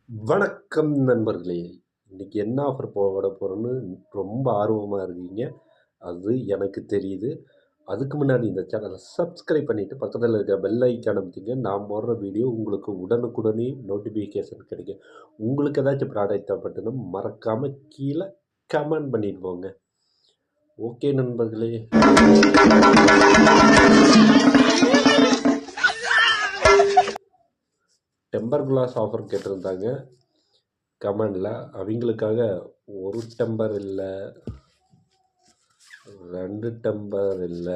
வணக்கம் நண்பர்களே! இன்னைக்கு என்ன ஆஃபர் போட போறோம்னு ரொம்ப ஆர்வமா இருக்கீங்க. அது எனக்கு தெரியுது. அதுக்கு முன்னாடி இந்த சேனல சப்ஸ்கிரைப் பண்ணிட்டு பக்கத்துல இருக்க பெல் ஐகான் அமுத்திங்க. நான் போடுற வீடியோ உங்களுக்கு உடனுக்குடனே நோட்டிஃபிகேஷன் கிடைக்கும். உங்களுக்கு ஏதாச்சும் ப்ராடக்ட் தேவைப்பட்டதுன்னா மறக்காம கீழ கமெண்ட் பண்ணிட்டு போங்க. ஓகே நண்பர்களே. டெம்பர் கிளாஸ் ஆஃபர் கேட்டிருந்தாங்க கமெண்ட்ல. அவங்களுக்காக 1 டெம்பர் இல்ல, 2 டெம்பர் இல்ல,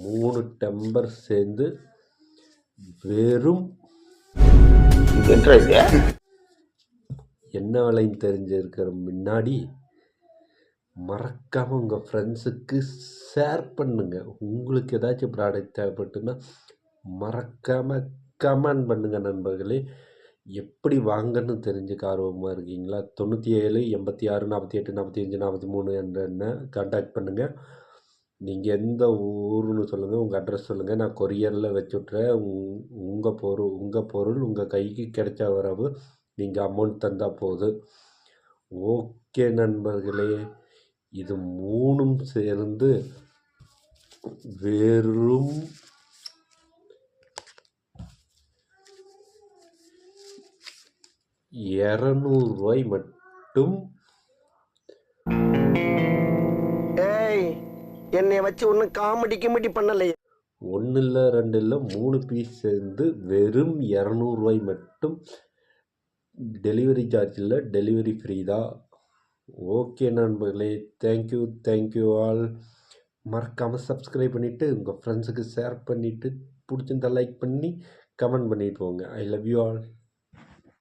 3 டெம்பர் சேர்ந்து வெறும் என்ன விலைன்னு தெரிஞ்சிருக்கிற முன்னாடி மறக்காமல் உங்கள் ஃப்ரெண்ட்ஸுக்கு ஷேர் பண்ணுங்க. உங்களுக்கு ஏதாச்சும் ப்ராடக்ட் தேவைப்பட்டுன்னா மறக்காமல் கமெண்ட் பண்ணுங்கள் நண்பர்களே. எப்படி வாங்கன்னு தெரிஞ்சுக்க ஆர்வமாக இருக்கீங்களா? 97 86 48 45 43 என்ற எண்ணை கான்டாக்ட் பண்ணுங்கள். நீங்கள் எந்த ஊருன்னு சொல்லுங்கள், உங்கள் அட்ரஸ் சொல்லுங்கள். நான் கொரியரில் வச்சுட்றேன். உங்கள் பொருள் உங்கள் கைக்கு கிடைச்ச வரவு நீங்கள் அமௌண்ட் தந்தால் போதும். ஓகே நண்பர்களே, இது 3ம் சேர்ந்து வெறும் ₹200 மட்டும். என்னை வச்சு ஒன்றும் காமெடி பண்ணலையே. 1 இல்லை 2 இல்லை 3 பீஸ் சேர்ந்து வெறும் ₹200 மட்டும். டெலிவரி சார்ஜ் இல்லை, டெலிவரி ஃப்ரீ தான். ஓகே நண்பர்களே, தேங்க்யூ ஆல். மறக்காமல் சப்ஸ்கிரைப் பண்ணிவிட்டு உங்கள் ஃப்ரெண்ட்ஸுக்கு ஷேர் பண்ணிவிட்டு பிடிச்சிருந்தா லைக் பண்ணி கமெண்ட் பண்ணிட்டு போங்க. I love you all.